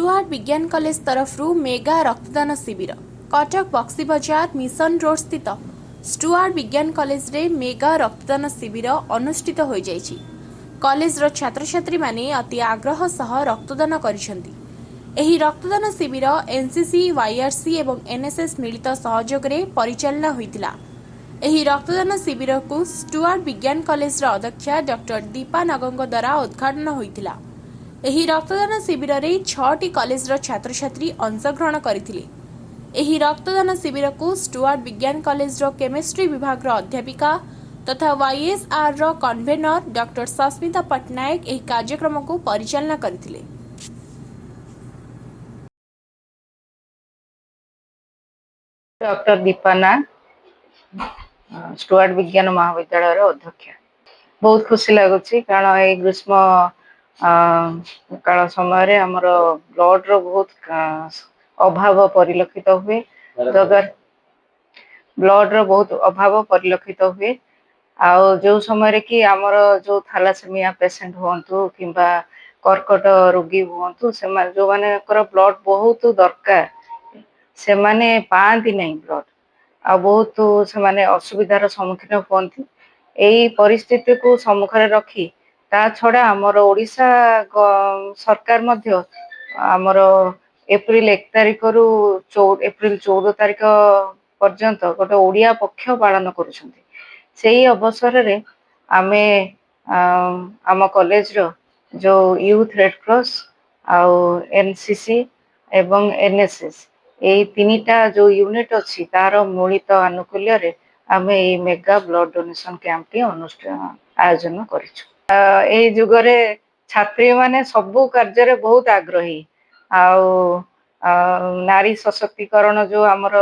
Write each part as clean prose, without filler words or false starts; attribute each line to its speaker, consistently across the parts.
Speaker 1: Stuart विज्ञान college तरफ mega रक्तदान शिविर कटक बक्सी बजार मिशन रोड स्थित स्टुआर्ट विज्ञान कॉलेज रे मेगा रक्तदान शिविर अनुष्ठित हो जाइछि। कॉलेजर छात्र छात्री माने अति आग्रह सह रक्तदान करिसेंति। एही रक्तदान शिविर एनसीसी वाईआरसी एवं एनएसएस मिलित सहयोग रे परिचालना होइतिला। एही रक्तदान शिविर को स्टुआर्ट विज्ञान कॉलेज अध्यक्षा डॉक्टर दीपा नागंग द्वारा उद्घाटन होइतिला। एही रक्तदान शिविर रे 6टी कॉलेजर छात्र छात्री अंशग्रहण करथिले। एही रक्तदान शिविर को स्टुआर्ट विज्ञान कॉलेज केमिस्ट्री विभाग अध्यापिका तथा YSR convener doctor Sasmita Pattanaik एही कार्यक्रम को परिचालना करथिले।
Speaker 2: डॉक्टर दीपाना स्टुआर्ट विज्ञान महाविद्यालय अध्यक्ष। बहुत खुशी लगुच कारण ये ग्रीष्म काल समय आमर ब्लड रो बहुत अभाव परिलक्षित हुए। ब्लड रो बहुत अभाव परिलक्षित हुए। आउ जो समय कि आमर जो थैलासेमिया पेशेंट हुंतु किंबा कर्कट रोगी हुंतु से जो माने ब्लड बहुत दरकार से माने पाती नहीं ब्लड आ बहुत से माने असुविधार सम्मुखीन हुंती। यही परिस्थिति को सम्मुखरे रखी ता छड़ा आमर ओडिशा सरकार मध्य आमर एप्रिल 1 तारिख रु एप्रिल 14 तारिख पर्यंत गोटे ओडिया पक्ष पालन करुछंती। सेही अवसर रे आमे आम कॉलेज रो जो यूथ रेड क्रॉस आउ एनसीसी एवं एनएसएस यही तीनटा जो यूनिट अच्छी तार मूलित आनुकूल्य रे आमे ए मेगा ब्लड डोनेशन कैंप टी आयोजन करिछु। ए जुगरे छात्री माने सबु कार्य रे बहुत आग्रही आउ नारी सशक्तिकरण जो आमर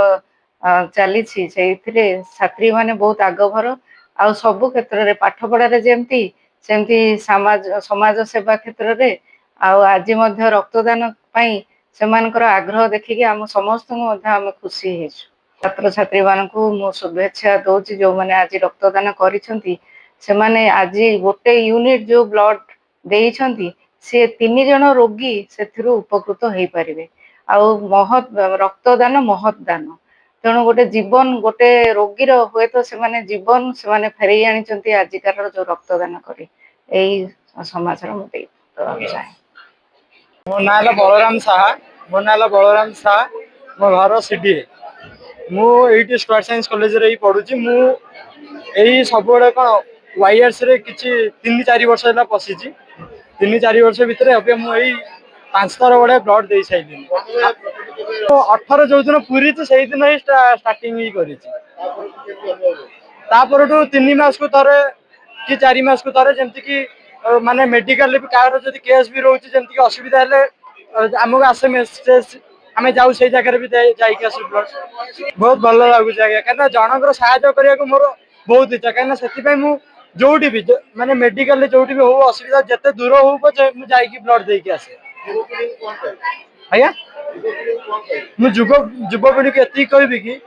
Speaker 2: चली छात्री माने बहुत आगभर आ सबु क्षेत्र रे पाठ पढ़ा जेमती सेमती समाज सेवा क्षेत्र रे आज मध्य रक्तदान पाई सेमानकर आग्रह देखिकी आम समस्त आम खुशी हेछु। छात्र छात्री मानकु मो शुभेच्छा दउची जो माने आज रक्तदान करिसंती से माने आज गोटे यूनिट जो ब्लड देइछंती से 3 जण रोगी सेथिरु उपकृत हेई परिबे। आउ महत रक्तदान महत दान तेणु गोटे जीवन गोटे रोगीर हुए तो से माने जीवन से माने फेरई आनिचंती आजिकार जो रक्तदान करी एई समाज रो मते चाहे।
Speaker 3: मो नाला बलराम साहा मो घर सीडीए मु एटी स्टुआर्ट साइंस कॉलेज रे पढुची। मु एई सबोडे कोन वाईआरसी रे किछि 3-4 वर्ष होला पसिची। 3-4 वर्ष भितरे अबे मु एई 5 थर बडे ब्लड देई साइलिनी। तो 18 जो दिन पूरी तो सेही दिन ही स्टार्टिंग ही करिची। तापर तो 3 मास को थरे कि 4 मास को थरे जेंति कि माने मेडिकल भी कार जदी केस भी रहउची जेंति कि असुविधा हेले हमको आसे मेसेज आमे जाऊ से जगह भी जाई के असु ब्लड बहुत भल लागु जागा कना जनकर सहायता करिया को मोर बहुत इच्छा कना सेति पय मु जोटी भी माने मेडिकल जोटी भी हो असुविधा जते दूर हो मु जाई की ब्लड देई के आसे। आया मु युवपीढ़ी को एति कहबी कि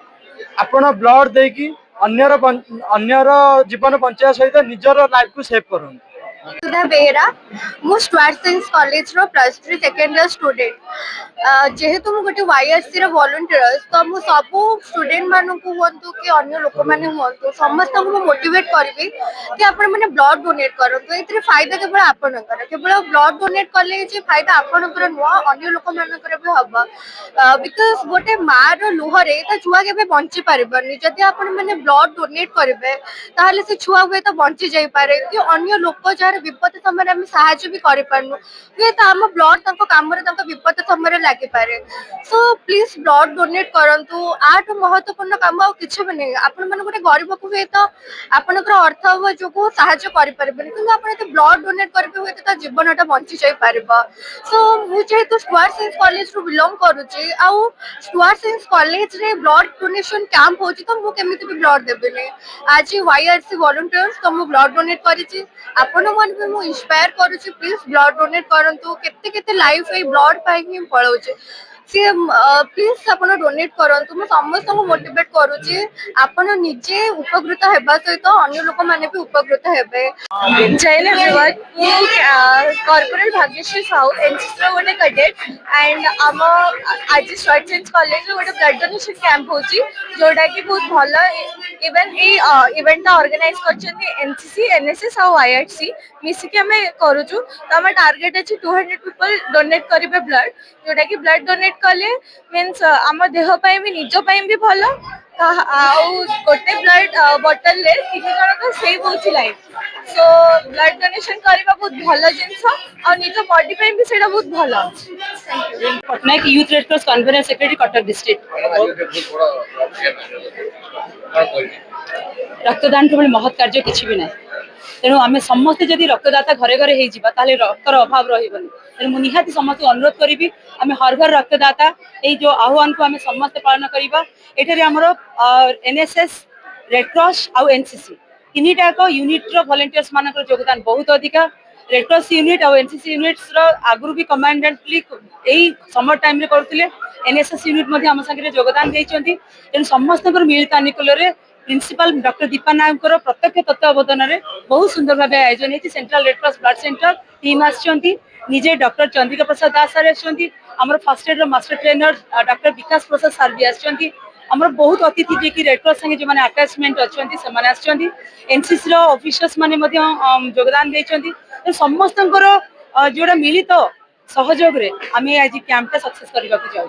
Speaker 3: आपण ब्लड देई की अन्यर जीवन बंचाया सहित निजर लाइफ को सेव करन।
Speaker 4: सुधा बेहरा मु स्टुआर्ट साइंस कॉलेज रो +3 सेकेंड ईयर स्टूडेंट जेहेतु मु गोटे वाईआरसी रो वॉलंटियर तो मु सबु स्टूडेंट मानन को होंतु कि अन्य लोक माने होंतु समस्त को मोटिवेट करबी कि आपण माने ब्लड डोनेट करंतु। एतरे फायदा केवल आपनकर केवल ब्लड डोनेट करले जे फायदा आपनकर नुआ अन्य लोक मानकर भी हबा बिकॉज़ गोटे मां रो लुहरे ता छुआ केबे बंची परबनी जदि आपण माने ब्लड डोनेट करबे ताहले से छुआ हुए तो बंची जाई पारे कि अन्य लोक जार विपद समय आम साहाଯ୍य भी करूँ हुए तो आम ब्लड कम विपद समय लगे पारे। सो प्लीज ब्लड डोनेट करूँ आठ महत्वपूर्ण कम कि भी नहीं। आपण मैंने गोटे गरीब को हुए तो आपंकर अर्थ जो साहाଯ୍य करें कि ब्लड डोनेट करेंगे हुए तो जीवनटा बंची जापर। सो मुझे स्टुआर्ट साइंस कॉलेज रु बिलोंग करुच्ची आउ स्टुआर्ट साइंस कॉलेज रे ब्लड डोनेशन कैंप हो तो मुझे भी ब्लड देवी आज वाईआरसी वॉलंटियर्स तो मुझे ब्लड डोनेट करी आपण मन भी मु इंस्पायर करूची प्लीज ब्लड डोनेट करंतु केते केते लाइफ ए ब्लड पाई ही पळौचे सी प्लीज अपन डोनेट करंतु मु समस्त को मोटिवेट करूची अपन निजे उपकृत हेबा सहित अन्य लोक माने भी उपकृत हेबे। जय everyone corporate Bhagyashree Sahu NCC रो गोटे कैडेट एंड आम आज स्टुअर्ट साइंस कॉलेज रो गोटे ब्लड डोनेशन कैंप होची जोटा कि बहुत भलो इवन ए इवेंट ऑर्गेनाइज करछन्ती एनसीसी एनएसएस और आईआरसी मिसिक आम करूचु तो आम टार्गेट अच्छे 200 पीपल डोनेट करेंगे ब्लड जोटा कि ब्लड डोनेट कले मीन्स आम देह भी निज भी भल गोटे ब्लड बटल रे 3 जन को सेव होची लाइफ सो ब्लड डोनेशन करबा बहुत भल जिंस और निज बॉडी पे भी सेटा बहुत भल।
Speaker 5: Patnaik youth red cross convener secretary Cuttack district. रक्तदान केवल महत् कार्य किसी भी ना तेणु आम समस्ते जदि रक्तदाता घरे घरे रक्तर अभाव रही मुझे निहाती समस्त अनुरोध करी आम हर घर रक्तदाता ये जो आह्वान को आम समस्ते पालन करवा ये आमर एनएसएस रेड क्रॉस आउ एनसीसी तीनटा एक यूनिट्र वॉलंटियर्स मान योगदान बहुत अधिका रेड क्रॉस यूनिट और एनसीसी यूनिट्स आगु भी कमांडेंटली यही समर टाइम रे करथिले एनएसएस यूनिट आम संगे योगदान देइचंती तेणु समस्त मिलित आनुकूल्य प्रिंसिपल डॉक्टर दीपा नायक प्रत्यक्ष तत्वावधान में बहुत सुंदर भाव आयोजन होती central red cross blood centre team आजे डॉक्टर चंद्रिका प्रसाद दास सार आमर first aid master trainer doctor Vikas Prasad sir भी आमर बहुत अतिथि जे कि रेड क्रॉस संगे जो अटैचमेंट अच्छा एनसीसी ऑफिसर्स माने योगदान देते समस्त जोड़ा मिलित सहयोग रे आम आज कैंपटा सक्सेस करने को जाऊँ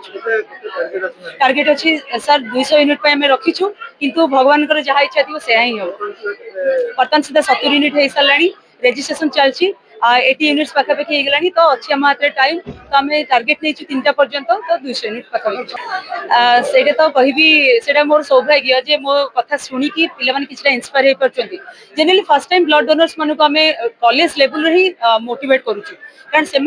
Speaker 5: टार्गेट अच्छी सर 200 यूनिट पे हमें रखीचु किंतु भगवान जहाँ इच्छा थी से ही हम बर्तमान सुधा 70 यूनिट हो सारा रेजिस्ट्रेशन चलती 80 यूनिट्स पाखापाखि होगा तो अच्छी आम हाथ टाइम तो आम टार्गेट नहीं 3टा पर्यंत तो 200 यूनिट पाखापाखि से तो कहबी मोर सौभाग्य जे मो कथा शुणिकी पे कि इंस्पायर हो party generally first time blood donors मानक आम कॉलेज लेवल ही मोटिवेट करुचु कारण से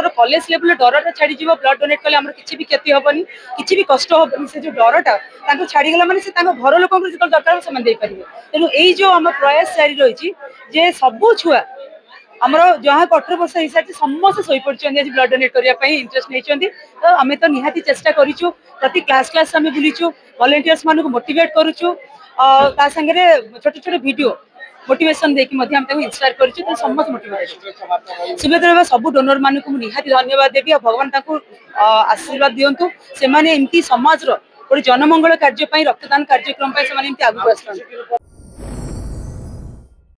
Speaker 5: कॉलेज लेवल डरटा छाड़ी ब्लड डोनेट कले आम किसी भी क्षति हेनी किसी भी कष्ट हेनी से जो डरटा छाड़गला मैंने घर लोक जो दरकार से तेणु यही जो आम प्रयास जारी रही सबू छुआ आमर जहाँ 18 वर्ष हो सारी समस्त शई पड़े आज ब्लड डोनेट करने इंटरेस्ट नहीं तो आम तो निहाती चेष्टा करूँ प्रति क्लास आम बुलीचु वॉलंटियर्स मान मोटिवेट करुचु सागे छोट छोट वीडियो मोटिवेशन देखिए इंस्पायर कर समस्त मोटिवेट शुभेच्छा सब डोनर मान निहाती धन्यवाद देवी और भगवान आशीर्वाद दिंतु से एमती समाज गोटे जनमंगल कार्यक्रम रक्तदान कार्यक्रम से आगे आस।